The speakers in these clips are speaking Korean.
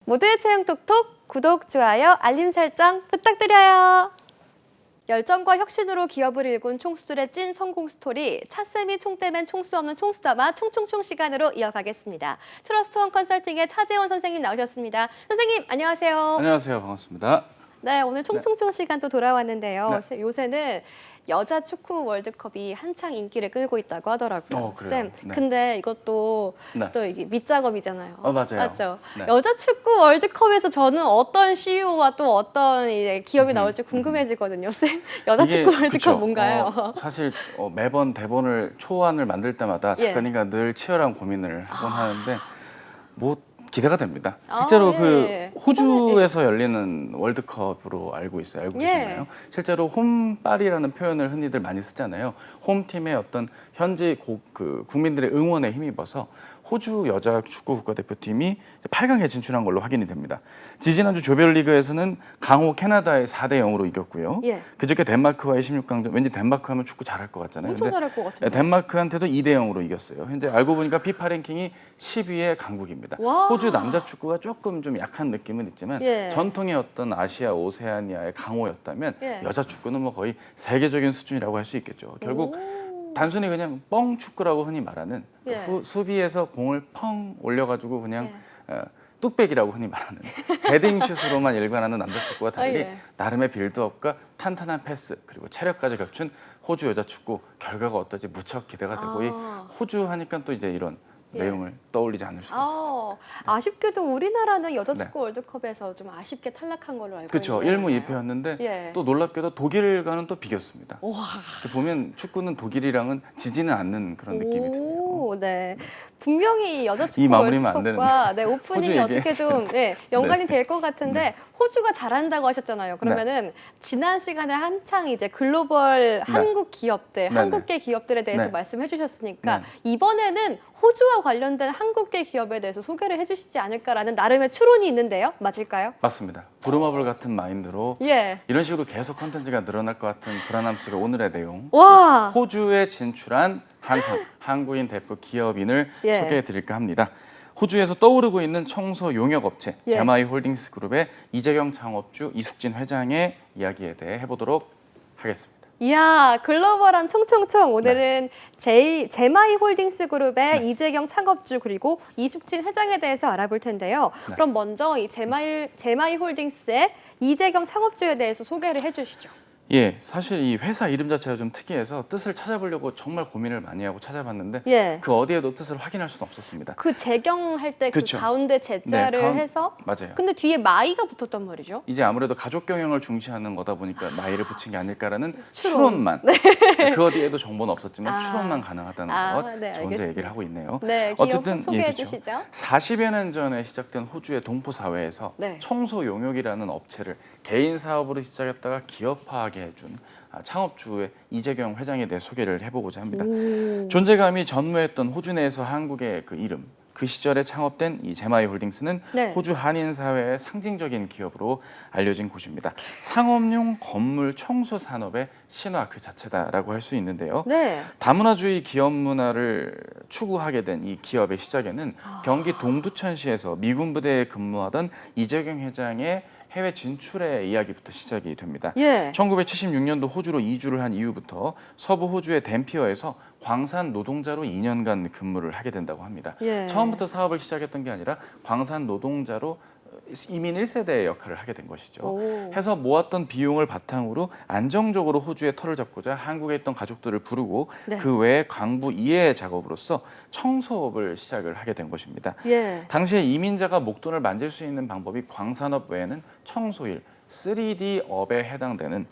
모두의 체형 톡톡 구독, 좋아요, 알림 설정 부탁드려요. 열정과 혁신으로 기업을 일군 총수들의 찐 성공 스토리, 차쌤이 총대맨 총수 없는 총수다마 총총총 시간으로 이어가겠습니다. 트러스트원 컨설팅의 차재원 선생님 나오셨습니다. 선생님 안녕하세요. 안녕하세요. 반갑습니다. 네, 오늘 총총총 시간 또 돌아왔는데요. 네. 요새는 여자 축구 월드컵이 한창 인기를 끌고 있다고 하더라고요. 그래요? 쌤, 네. 근데 이것도 네. 또 이게 밑작업이잖아요. 맞아요. 맞죠? 네. 여자 축구 월드컵에서 저는 어떤 CEO와 또 어떤 이제 기업이 나올지 궁금해지거든요. 쌤, 여자 이게, 축구 월드컵 그쵸. 뭔가요? 사실 매번 대본을 초안을 만들 때마다 예. 작가님과 늘 치열한 고민을 하곤 하는데 뭐 기대가 됩니다. 아, 실제로 예. 그 호주에서 열리는 월드컵으로 알고 있어요. 알고 예. 계시나요? 실제로 홈빨이라는 표현을 흔히들 많이 쓰잖아요. 홈팀의 어떤 현지 국민들의 응원에 힘입어서 호주 여자 축구 국가대표팀이 8강에 진출한 걸로 확인이 됩니다. 지지난주 조별리그에서는 강호 캐나다에 4대 0으로 이겼고요. 예. 그저께 덴마크와의 16강전, 왠지 덴마크 하면 축구 잘할 것 같잖아요. 엄청 근데 잘할 것 같은데. 덴마크한테도 2대 0으로 이겼어요. 현재 알고 보니까 피파 랭킹이 10위의 강국입니다. 와. 호주 남자 축구가 조금 좀 약한 느낌은 있지만 예. 전통의 어떤 아시아 오세아니아의 강호였다면 예. 여자 축구는 뭐 거의 세계적인 수준이라고 할 수 있겠죠. 결국 오. 단순히 그냥 뻥 축구라고 흔히 말하는 예. 수비에서 공을 펑 올려가지고 그냥 예. 뚝배기라고 흔히 말하는 헤딩슛으로만 일관하는 남자 축구와 달리 예. 나름의 빌드업과 탄탄한 패스 그리고 체력까지 갖춘 호주 여자 축구 결과가 어떨지 무척 기대가 되고 이 호주 하니까 또 이제 이런 예. 내용을 떠올리지 않을 수도 있었어요. 아쉽게도 우리나라는 여자 네. 축구 월드컵에서 좀 아쉽게 탈락한 걸로 알고 그렇죠. 있는데 1무 2패였는데 예. 또 놀랍게도 독일과는 또 비겼습니다. 와. 보면 축구는 독일이랑은 지지는 않는 그런 느낌이 드네요. 오, 네. 분명히 여자 이 축구 마무리면 안 월드컵과 네, 오프닝이 호주 얘기. 어떻게 좀 연관이 될 것 같은데 네. 호주가 잘한다고 하셨잖아요. 그러면은 지난 시간에 한창 이제 글로벌 한국 기업들, 네, 한국계 기업들에 대해서 네. 말씀해 주셨으니까 네. 이번에는 호주와 관련된 한국계 기업에 대해서 소개를 해주시지 않을까라는 나름의 추론이 있는데요. 맞을까요? 맞습니다. 부루마블 같은 마인드로 예. 이런 식으로 계속 컨텐츠가 늘어날 것 같은 불안함 속에 오늘의 내용 와. 호주에 진출한 한국인 대표 기업인을 예. 소개해 드릴까 합니다. 호주에서 떠오르고 있는 청소 용역 업체 예. 제마이 홀딩스 그룹의 이재경 창업주 이숙진 회장의 이야기에 대해 해보도록 하겠습니다. 이야, 글로벌한 총총총. 오늘은 제마이 홀딩스 그룹의 이재경 창업주 그리고 이숙진 회장에 대해서 알아볼 텐데요. 네. 그럼 먼저 이 제마이 홀딩스의 이재경 창업주에 대해서 소개를 해주시죠. 예, 사실 이 회사 이름 자체가 좀 특이해서 뜻을 찾아보려고 정말 고민을 많이 하고 찾아봤는데 예. 그 어디에도 뜻을 확인할 수는 없었습니다. 그 재경할 때 그 그쵸. 가운데 제자를 네, 해서 맞아요. 근데 뒤에 마이가 붙었단 말이죠. 이제 아무래도 가족 경영을 중시하는 거다 보니까 나이를 붙인 게 아닐까라는 추론. 추론만. 그 어디에도 정보는 없었지만 아. 추론만 가능하다는 아, 것. 네, 저 혼자 알겠습니다. 얘기를 하고 있네요. 네, 기업 어쨌든 소개해 그렇죠. 주시죠. 40여 년 전에 시작된 호주의 동포 사회에서 네. 청소 용역이라는 업체를 개인 사업으로 시작했다가 기업화하게 해준 창업주의 이재경 회장에 대해 소개를 해보고자 합니다. 존재감이 전무했던 호주 내에서 한국의 그 이름, 그 시절에 창업된 이 제마이 홀딩스는 네. 호주 한인 사회의 상징적인 기업으로 알려진 곳입니다. 상업용 건물 청소 산업의 신화 그 자체다라고 할 수 있는데요. 네. 다문화주의 기업 문화를 추구하게 된 이 기업의 시작에는 경기 동두천시에서 미군 부대에 근무하던 이재경 회장의 해외 진출의 이야기부터 시작이 됩니다. 예. 1976년도 호주로 이주를 한 이후부터 서부 호주의 댐피어에서 광산 노동자로 2년간 근무를 하게 된다고 합니다. 예. 처음부터 사업을 시작했던 게 아니라 광산 노동자로 이민 1세대의 역할을 하게 된 것이죠. 오. 해서 모았던 비용을 바탕으로 안정적으로 호주에 터를 잡고자 한국에 있던 가족들을 부르고 네. 그 외에 광부 이해 작업으로서 청소업을 시작을 하게 된 것입니다. 예. 당시에 이민자가 목돈을 만질 수 있는 방법이 광산업 외에는 청소일, 3D 업에 해당되는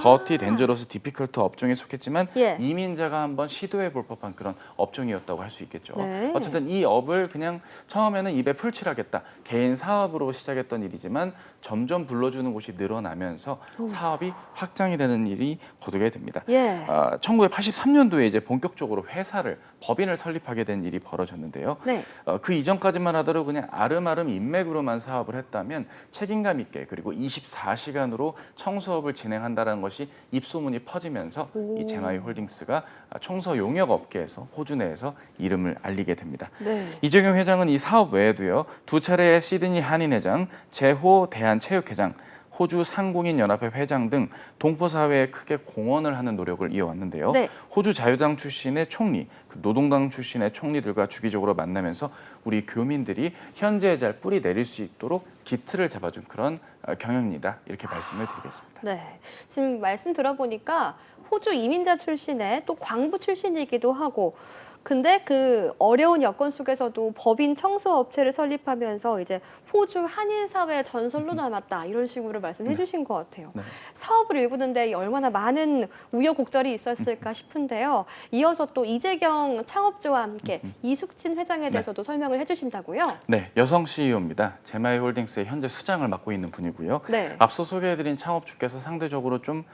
더티, 덴저러스, 디피컬트 업종에 속했지만 예. 이민자가 한번 시도해 볼 법한 그런 업종이었다고 할 수 있겠죠. 네. 어쨌든 이 업을 그냥 처음에는 입에 풀칠하겠다, 개인 사업으로 시작했던 일이지만 점점 불러주는 곳이 늘어나면서 사업이 확장이 되는 일이 거두게 됩니다. 예. 1983년도에 이제 본격적으로 회사를 법인을 설립하게 된 일이 벌어졌는데요. 네. 그 이전까지만 하더라도 그냥 아름아름 인맥으로만 사업을 했다면 책임감 있게 그리고 24시간으로 청소업을 진행한다는 것이 입소문이 퍼지면서 이 제마이 홀딩스가 청소 용역 업계에서 호주 내에서 이름을 알리게 됩니다. 네. 이재경 회장은 이 사업 외에도요 2차례의 시드니 한인회장, 제호 대한체육회장, 호주 상공인연합회 회장 등 동포사회에 크게 공헌을 하는 노력을 이어왔는데요. 네. 호주 자유당 출신의 총리, 노동당 출신의 총리들과 주기적으로 만나면서 우리 교민들이 현재의 잘 뿌리 내릴 수 있도록 기틀을 잡아준 그런 경영이다 이렇게 말씀을 드리겠습니다. 네. 지금 말씀 들어보니까 호주 이민자 출신의 또 광부 출신이기도 하고 근데 그 어려운 여건 속에서도 법인 청소업체를 설립하면서 이제 호주 한인 사회 전설로 남았다 이런 식으로 말씀해 주신 것 같아요. 네. 사업을 일구는데 얼마나 많은 우여곡절이 있었을까 싶은데요. 이어서 또 이재경 창업주와 함께 이숙진 회장에 대해서도 설명을 해주신다고요? 네, 여성 CEO입니다. 제마이 홀딩스의 현재 수장을 맡고 있는 분이고요. 네. 앞서 소개해드린 창업주께서 상대적으로 좀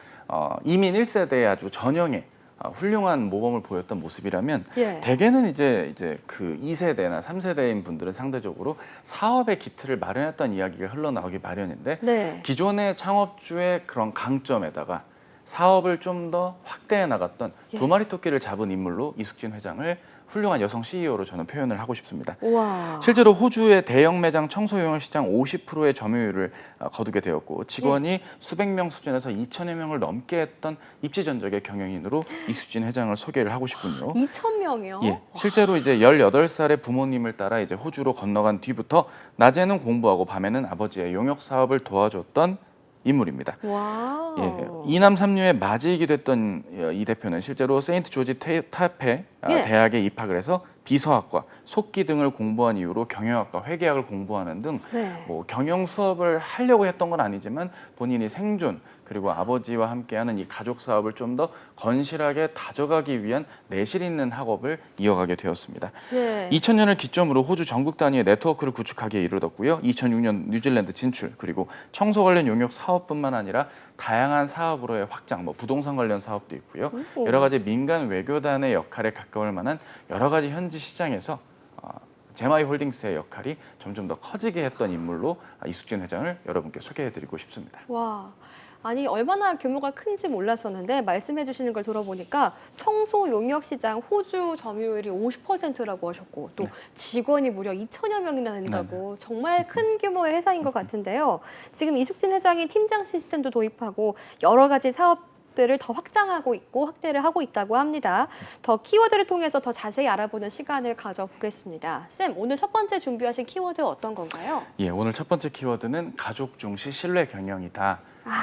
이민 1세대의 아주 전형의 훌륭한 모범을 보였던 모습이라면 예. 대개는 이제 그 2세대나 3세대인 분들은 상대적으로 사업의 기틀을 마련했던 이야기가 흘러나오기 마련인데 네. 기존의 창업주의 그런 강점에다가 사업을 좀 더 확대해 나갔던 예. 두 마리 토끼를 잡은 인물로 이숙진 회장을 훌륭한 여성 CEO로 저는 표현을 하고 싶습니다. 우와. 실제로 호주의 대형 매장 청소 용역 시장 50%의 점유율을 거두게 되었고 직원이 수백 명 수준에서 2천여 명을 넘게 했던 입지 전적의 경영인으로 이수진 회장을 소개를 하고 싶군요. 2,000명이요? 예, 실제로 이제 18살의 부모님을 따라 이제 호주로 건너간 뒤부터 낮에는 공부하고 밤에는 아버지의 용역 사업을 도와줬던 인물입니다. 와. 예, 이남 삼녀의 맞이이기도 했던 이 대표는 실제로 세인트 조지 타페 예. 대학에 입학을 해서 비서학과, 속기 등을 공부한 이후로 경영학과, 회계학을 공부하는 등 네. 뭐 경영 수업을 하려고 했던 건 아니지만 본인이 생존 그리고 아버지와 함께하는 이 가족 사업을 좀 더 건실하게 다져가기 위한 내실 있는 학업을 이어가게 되었습니다. 예. 2000년을 기점으로 호주 전국 단위의 네트워크를 구축하기에 이르렀고요. 2006년 뉴질랜드 진출 그리고 청소 관련 용역 사업뿐만 아니라 다양한 사업으로의 확장, 뭐 부동산 관련 사업도 있고요. 여러 가지 민간 외교단의 역할에 가까울 만한 여러 가지 현지 시장에서 제마이 홀딩스의 역할이 점점 더 커지게 했던 인물로 이숙진 회장을 여러분께 소개해드리고 싶습니다. 와. 아니 얼마나 규모가 큰지 몰랐었는데 말씀해 주시는 걸 들어보니까 청소 용역 시장 호주 점유율이 50%라고 하셨고 또 직원이 무려 2천여 명이나 된다고 정말 큰 규모의 회사인 것 같은데요. 지금 이숙진 회장이 팀장 시스템도 도입하고 여러 가지 사업들을 더 확장하고 있고 확대를 하고 있다고 합니다. 더 키워드를 통해서 더 자세히 알아보는 시간을 가져보겠습니다. 쌤, 오늘 첫 번째 준비하신 키워드 어떤 건가요? 예, 오늘 첫 번째 키워드는 가족 중시 신뢰 경영이다.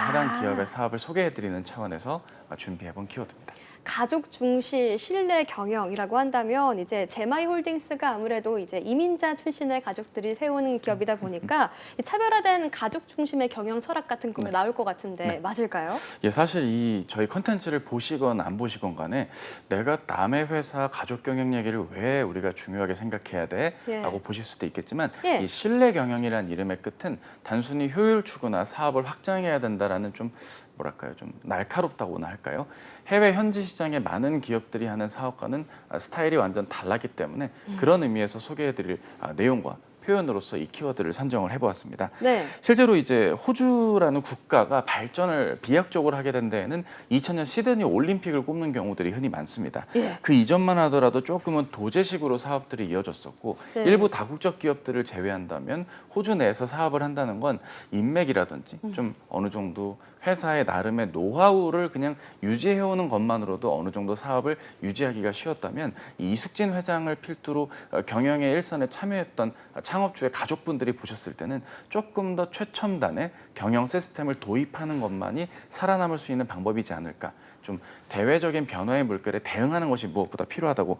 해당 기업의 사업을 소개해드리는 차원에서 준비해본 키워드입니다. 가족 중시 신뢰 경영이라고 한다면 이제 제마이 홀딩스가 아무래도 이제 이민자 출신의 가족들이 세운 기업이다 보니까 이 차별화된 가족 중심의 경영 철학 같은 거 나올 것 같은데 맞을까요? 예, 사실 이 저희 컨텐츠를 보시건 안 보시건 간에 내가 남의 회사 가족 경영 얘기를 왜 우리가 중요하게 생각해야 돼? 예. 라고 보실 수도 있겠지만 예. 이 신뢰 경영이라는 이름의 끝은 단순히 효율 추구나 사업을 확장해야 된다라는 좀 뭐랄까요? 좀 날카롭다고나 할까요? 해외 현지 시장에 많은 기업들이 하는 사업과는 스타일이 완전 달랐기 때문에 그런 의미에서 소개해드릴 내용과 표현으로서 이 키워드를 선정을 해보았습니다. 네. 실제로 이제 호주라는 국가가 발전을 비약적으로 하게 된 데에는 2000년 시드니 올림픽을 꼽는 경우들이 흔히 많습니다. 예. 그 이전만 하더라도 조금은 도제식으로 사업들이 이어졌었고 네. 일부 다국적 기업들을 제외한다면 호주 내에서 사업을 한다는 건 인맥이라든지 좀 어느 정도 회사의 나름의 노하우를 그냥 유지해오는 것만으로도 어느 정도 사업을 유지하기가 쉬웠다면 이 이숙진 회장을 필두로 경영의 일선에 참여했던 창업주의 가족분들이 보셨을 때는 조금 더 최첨단의 경영 시스템을 도입하는 것만이 살아남을 수 있는 방법이지 않을까. 좀 대외적인 변화의 물결에 대응하는 것이 무엇보다 필요하다고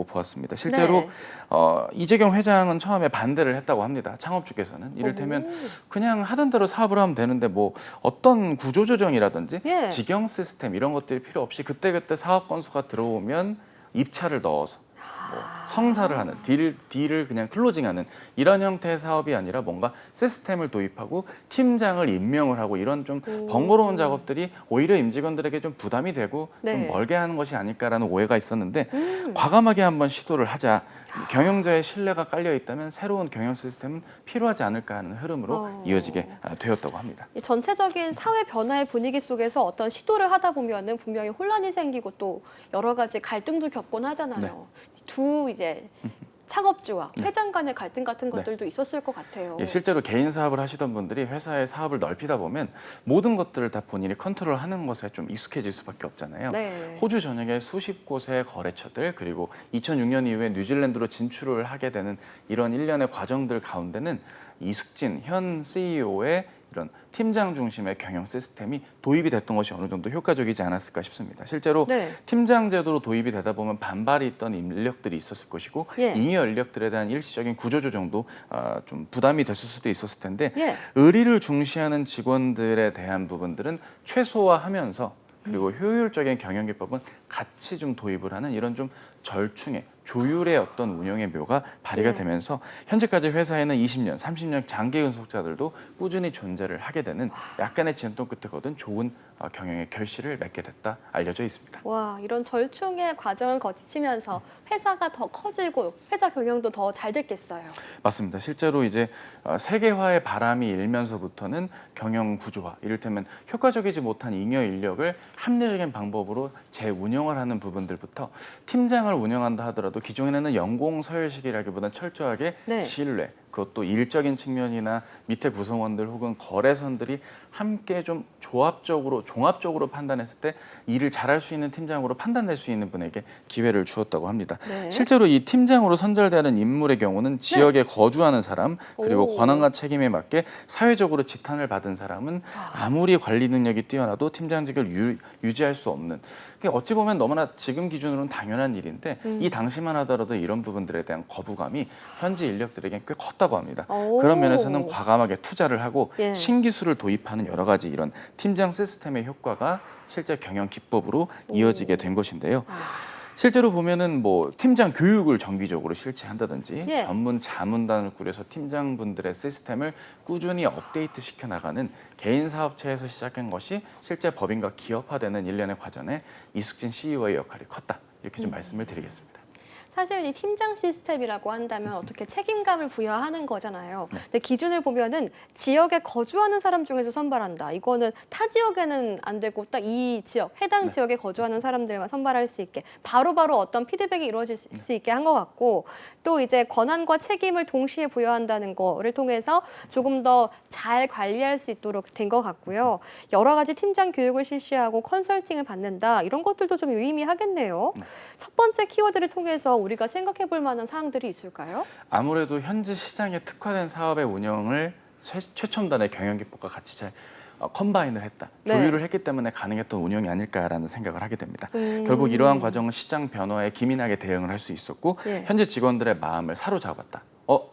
보았습니다. 실제로 네. 이재경 회장은 처음에 반대를 했다고 합니다. 창업주께서는 이를테면 그냥 하던 대로 사업을 하면 되는데 뭐 어떤 구조조정이라든지 예. 직영 시스템 이런 것들이 필요 없이 그때그때 사업 건수가 들어오면 입찰을 넣어서 뭐 성사를 하는 딜을 그냥 클로징하는 이런 형태의 사업이 아니라 뭔가 시스템을 도입하고 팀장을 임명을 하고 이런 좀 번거로운 작업들이 오히려 임직원들에게 좀 부담이 되고 네. 좀 멀게 하는 것이 아닐까라는 오해가 있었는데 과감하게 한번 시도를 하자. 경영자의 신뢰가 깔려 있다면 새로운 경영 시스템은 필요하지 않을까 하는 흐름으로 이어지게 되었다고 합니다. 이 전체적인 사회 변화의 분위기 속에서 어떤 시도를 하다 보면은 분명히 혼란이 생기고 또 여러 가지 갈등도 겪곤 하잖아요. 네. 두 이제 창업주와 회장 간의 갈등 같은 것들도 있었을 것 같아요. 예, 실제로 개인 사업을 하시던 분들이 회사의 사업을 넓히다 보면 모든 것들을 다 본인이 컨트롤하는 것에 좀 익숙해질 수밖에 없잖아요. 네. 호주 전역에 수십 곳의 거래처들 그리고 2006년 이후에 뉴질랜드로 진출을 하게 되는 이런 일련의 과정들 가운데는 이숙진 현 CEO의 이런 팀장 중심의 경영 시스템이 도입이 됐던 것이 어느 정도 효과적이지 않았을까 싶습니다. 실제로 네. 팀장 제도로 도입이 되다 보면 반발이 있던 인력들이 있었을 것이고 예. 잉여 인력들에 대한 일시적인 구조 조정도 좀 부담이 됐을 수도 있었을 텐데 예. 의리를 중시하는 직원들에 대한 부분들은 최소화하면서 그리고 효율적인 경영 기법은 같이 좀 도입을 하는 이런 좀 절충의 조율의 어떤 운영의 묘가 발휘가 네. 되면서 현재까지 회사에는 20년, 30년 장기 근속자들도 꾸준히 존재를 하게 되는 약간의 진통 끝에 거둔 좋은 경영의 결실을 맺게 됐다 알려져 있습니다. 와, 이런 절충의 과정을 거치면서 회사가 더 커지고 회사 경영도 더 잘 됐겠어요. 맞습니다. 실제로 이제 세계화의 바람이 일면서부터는 경영 구조화, 이를테면 효과적이지 못한 잉여 인력을 합리적인 방법으로 재운영을 하는 부분들부터 팀장을 운영한다 하더라도 기존에는 연공 서열식이라기보다는 철저하게 네. 신뢰, 그것도 일적인 측면이나 밑에 구성원들 혹은 거래선들이 함께 좀 종합적으로 판단했을 때 일을 잘할 수 있는 팀장으로 판단될 수 있는 분에게 기회를 주었다고 합니다. 네. 실제로 이 팀장으로 선정되는 인물의 경우는 지역에 거주하는 사람 그리고 오. 권한과 책임에 맞게 사회적으로 지탄을 받은 사람은 아무리 관리 능력이 뛰어나도 팀장직을 유지할 수 없는, 그게 어찌 보면 너무나 지금 기준으로는 당연한 일인데 이 당시만 하더라도 이런 부분들에 대한 거부감이 현지 인력들에게 꽤 컸다고 합니다. 오. 그런 면에서는 과감하게 투자를 하고 예. 신기술을 도입하는 여러 가지 이런 팀장 시스템의 효과가 실제 경영 기법으로 이어지게 된 것인데요. 실제로 보면은 뭐 팀장 교육을 정기적으로 실시한다든지 예. 전문 자문단을 꾸려서 팀장분들의 시스템을 꾸준히 업데이트 시켜 나가는 개인 사업체에서 시작한 것이 실제 법인과 기업화되는 일련의 과정에 이숙진 CEO의 역할이 컸다. 이렇게 좀 말씀을 드리겠습니다. 사실 이 팀장 시스템이라고 한다면 어떻게 책임감을 부여하는 거잖아요. 근데 기준을 보면은 지역에 거주하는 사람 중에서 선발한다. 이거는 타 지역에는 안 되고 딱 이 지역, 해당 지역에 거주하는 사람들만 선발할 수 있게 바로바로 어떤 피드백이 이루어질 수 있게 한 것 같고, 또 이제 권한과 책임을 동시에 부여한다는 거를 통해서 조금 더 잘 관리할 수 있도록 된 것 같고요. 여러 가지 팀장 교육을 실시하고 컨설팅을 받는다. 이런 것들도 좀 유의미하겠네요. 첫 번째 키워드를 통해서 우리가 생각해 볼 만한 사항들이 있을까요? 아무래도 현지 시장에 특화된 사업의 운영을 최첨단의 경영 기법과 같이 잘 컴바인을 했다, 네. 조율을 했기 때문에 가능했던 운영이 아닐까라는 생각을 하게 됩니다. 결국 이러한 과정은 시장 변화에 기민하게 대응을 할 수 있었고 예. 현지 직원들의 마음을 사로잡았다.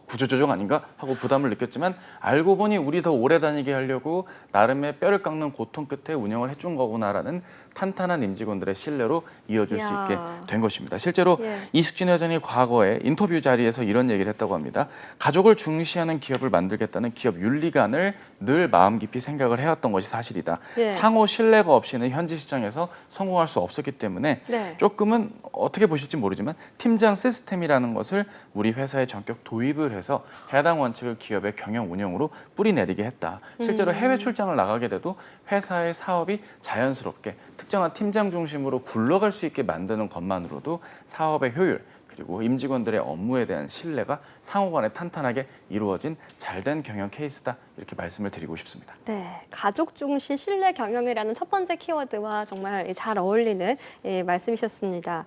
구조조정 아닌가 하고 부담을 느꼈지만 알고 보니 우리 더 오래 다니게 하려고 나름의 뼈를 깎는 고통 끝에 운영을 해준 거구나라는 탄탄한 임직원들의 신뢰로 이어질 수 이야. 있게 된 것입니다. 실제로 예. 이숙진 회장이 과거에 인터뷰 자리에서 이런 얘기를 했다고 합니다. 가족을 중시하는 기업을 만들겠다는 기업 윤리관을 늘 마음 깊이 생각을 해왔던 것이 사실이다. 예. 상호 신뢰가 없이는 현지 시장에서 성공할 수 없었기 때문에 네. 조금은 어떻게 보실지 모르지만 팀장 시스템이라는 것을 우리 회사에 전격 도입을 해서 해당 원칙을 기업의 경영 운영으로 뿌리내리게 했다. 실제로 해외 출장을 나가게 돼도 회사의 사업이 자연스럽게 특정한 팀장 중심으로 굴러갈 수 있게 만드는 것만으로도 사업의 효율 그리고 임직원들의 업무에 대한 신뢰가 상호간에 탄탄하게 이루어진 잘된 경영 케이스다. 이렇게 말씀을 드리고 싶습니다. 네, 가족 중시 신뢰 경영이라는 첫 번째 키워드와 정말 잘 어울리는 말씀이셨습니다.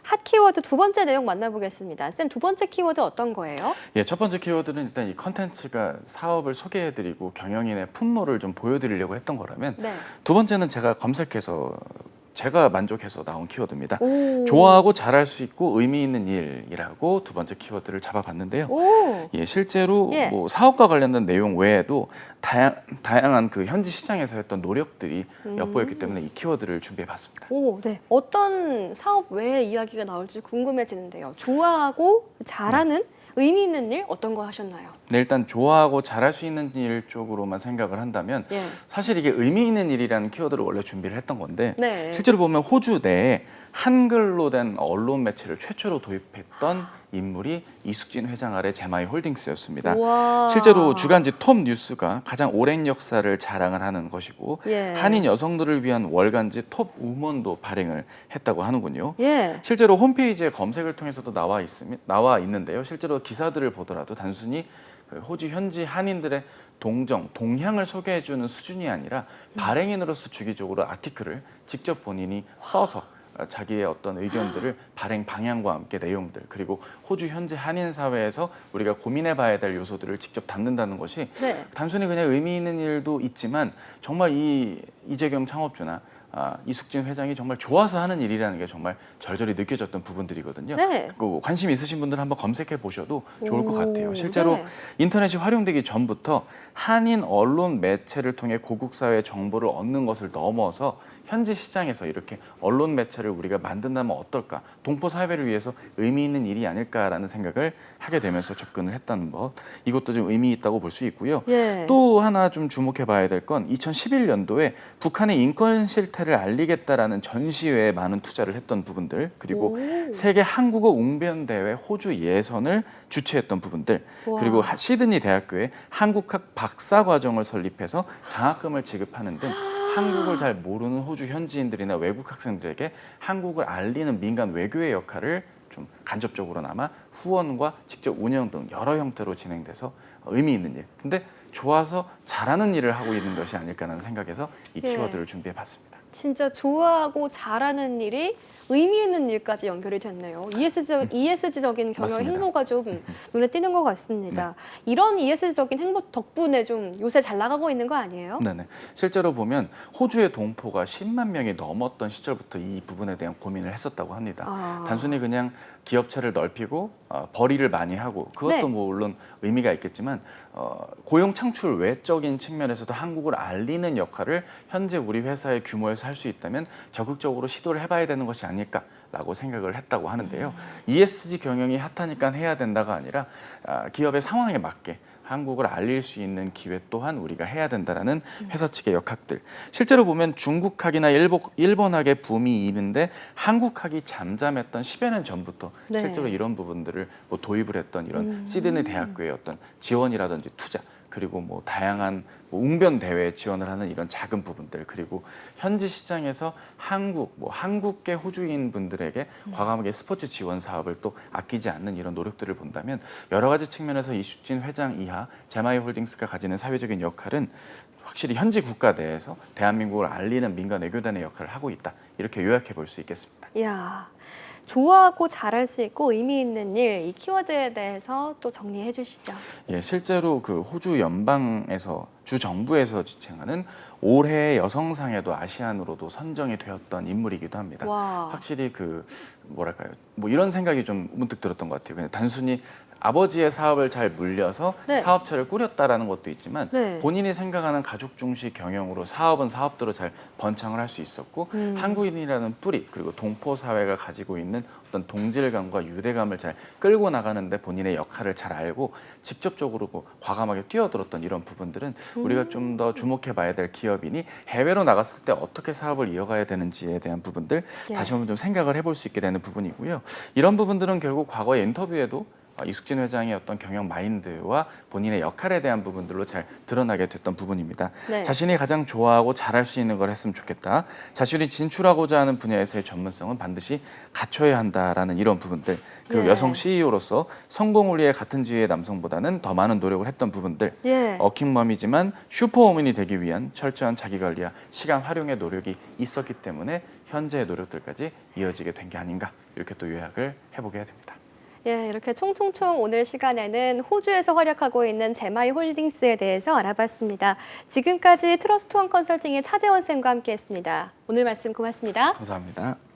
핫 키워드 두 번째 내용 만나보겠습니다. 쌤, 두 번째 키워드 어떤 거예요? 예, 첫 번째 키워드는 일단 이 컨텐츠가 사업을 소개해드리고 경영인의 품모를 좀 보여드리려고 했던 거라면 네. 두 번째는 제가 검색해서 제가 만족해서 나온 키워드입니다. 오. 좋아하고 잘할 수 있고 의미 있는 일이라고 두 번째 키워드를 잡아봤는데요. 오. 예, 실제로 예. 뭐 사업과 관련된 내용 외에도 다양한 그 현지 시장에서 했던 노력들이 엿보였기 때문에 이 키워드를 준비해봤습니다. 오, 네. 어떤 사업 외의 이야기가 나올지 궁금해지는데요. 좋아하고 잘하는 의미 있는 일 어떤 거 하셨나요? 네, 일단 좋아하고 잘할 수 있는 일 쪽으로만 생각을 한다면 예. 사실 이게 의미 있는 일이라는 키워드를 원래 준비를 했던 건데 네. 실제로 보면 호주 내에 한글로 된 언론 매체를 최초로 도입했던 인물이 이숙진 회장 아래 제마이 홀딩스였습니다. 우와. 실제로 주간지 톱 뉴스가 가장 오랜 역사를 자랑을 하는 것이고 예. 한인 여성들을 위한 월간지 톱 우먼도 발행을 했다고 하는군요. 예. 실제로 홈페이지에 검색을 통해서도 나와 있는데요. 실제로 기사들을 보더라도 단순히 그 호주 현지 한인들의 동향을 소개해주는 수준이 아니라 발행인으로서 주기적으로 아티클을 직접 본인이 써서 자기의 어떤 의견들을 발행 방향과 함께 내용들 그리고 호주 현지 한인 사회에서 우리가 고민해봐야 될 요소들을 직접 담는다는 것이 네. 단순히 그냥 의미 있는 일도 있지만 정말 이 이재경 창업주나 이숙진 회장이 정말 좋아서 하는 일이라는 게 정말 절절히 느껴졌던 부분들이거든요. 네. 그 관심 있으신 분들 한번 검색해 보셔도 좋을 것 같아요. 실제로 네. 인터넷이 활용되기 전부터 한인 언론 매체를 통해 고국 사회의 정보를 얻는 것을 넘어서 현지 시장에서 이렇게 언론 매체를 우리가 만든다면 어떨까? 동포 사회를 위해서 의미 있는 일이 아닐까라는 생각을 하게 되면서 접근을 했다는 것. 이것도 좀 의미 있다고 볼 수 있고요. 예. 또 하나 좀 주목해 봐야 될 건 2011년도에 북한의 인권 실태를 알리겠다라는 전시회에 많은 투자를 했던 부분들 그리고 오. 세계 한국어 웅변 대회 호주 예선을 주최했던 부분들 우와. 그리고 시드니 대학교에 한국학 박사 과정을 설립해서 장학금을 지급하는 등 한국을 잘 모르는 호주 현지인들이나 외국 학생들에게 한국을 알리는 민간 외교의 역할을 좀 간접적으로나마 후원과 직접 운영 등 여러 형태로 진행돼서 의미 있는 일. 근데 좋아서 잘하는 일을 하고 있는 것이 아닐까라는 생각에서 이 예. 키워드를 준비해봤습니다. 진짜 좋아하고 잘하는 일이 의미 있는 일까지 연결이 됐네요. ESG적인 경영 맞습니다. 행보가 좀 눈에 띄는 것 같습니다. 이런 ESG적인 행보 덕분에 좀 요새 잘 나가고 있는 거 아니에요? 네네. 실제로 보면 호주의 동포가 10만 명이 넘었던 시절부터 이 부분에 대한 고민을 했었다고 합니다. 아. 단순히 그냥 기업체를 넓히고 벌이를 많이 하고 그것도 네. 뭐 물론 의미가 있겠지만 고용 창출 외적인 측면에서도 한국을 알리는 역할을 현재 우리 회사의 규모에서 할 수 있다면 적극적으로 시도를 해봐야 되는 것이 아닐까라고 생각을 했다고 하는데요. ESG 경영이 핫하니까 해야 된다가 아니라 기업의 상황에 맞게 한국을 알릴 수 있는 기회 또한 우리가 해야 된다라는 회사 측의 역학들. 실제로 보면 중국학이나 일본학의 붐이 있는데 한국학이 잠잠했던 10여 년 전부터 네. 실제로 이런 부분들을 뭐 도입을 했던 이런 시드니 대학교의 어떤 지원이라든지 투자 그리고 뭐 다양한 뭐 웅변 대회에 지원을 하는 이런 작은 부분들 그리고 현지 시장에서 한국계 호주인 분들에게 과감하게 스포츠 지원 사업을 또 아끼지 않는 이런 노력들을 본다면 여러 가지 측면에서 이숙진 회장 이하 제마이 홀딩스가 가지는 사회적인 역할은 확실히 현지 국가 내에서 대한민국을 알리는 민간 외교단의 역할을 하고 있다 이렇게 요약해 볼 수 있겠습니다. 이야, 좋아하고 잘할 수 있고 의미 있는 일, 이 키워드에 대해서 또 정리해 주시죠. 예, 실제로 그 호주 연방에서 주 정부에서 지칭하는 올해의 여성상에도 아시안으로도 선정이 되었던 인물이기도 합니다. 와. 확실히 그 뭐랄까요, 뭐 이런 생각이 좀 문득 들었던 것 같아요. 그냥 단순히 아버지의 사업을 잘 물려서 네. 사업체를 꾸렸다라는 것도 있지만 네. 본인이 생각하는 가족 중시 경영으로 사업은 사업대로 잘 번창을 할 수 있었고 한국인이라는 뿌리 그리고 동포 사회가 가지고 있는 어떤 동질감과 유대감을 잘 끌고 나가는데 본인의 역할을 잘 알고 직접적으로 과감하게 뛰어들었던 이런 부분들은 우리가 좀 더 주목해봐야 될 기업이니 해외로 나갔을 때 어떻게 사업을 이어가야 되는지에 대한 부분들 네. 다시 한번 좀 생각을 해볼 수 있게 되는 부분이고요. 이런 부분들은 결국 과거의 인터뷰에도 이숙진 회장의 어떤 경영 마인드와 본인의 역할에 대한 부분들로 잘 드러나게 됐던 부분입니다. 네. 자신이 가장 좋아하고 잘할 수 있는 걸 했으면 좋겠다. 자신이 진출하고자 하는 분야에서의 전문성은 반드시 갖춰야 한다라는 이런 부분들. 그리고 예. 여성 CEO로서 성공을 위해 같은 지위의 남성보다는 더 많은 노력을 했던 부분들. 예. 워킹맘이지만 슈퍼워먼이 되기 위한 철저한 자기관리와 시간 활용의 노력이 있었기 때문에 현재의 노력들까지 이어지게 된 게 아닌가 이렇게 또 요약을 해보게 됩니다. 예, 이렇게 총총총 오늘 시간에는 호주에서 활약하고 있는 제마이 홀딩스에 대해서 알아봤습니다. 지금까지 트러스트원 컨설팅의 차재원 쌤과 함께했습니다. 오늘 말씀 고맙습니다. 감사합니다.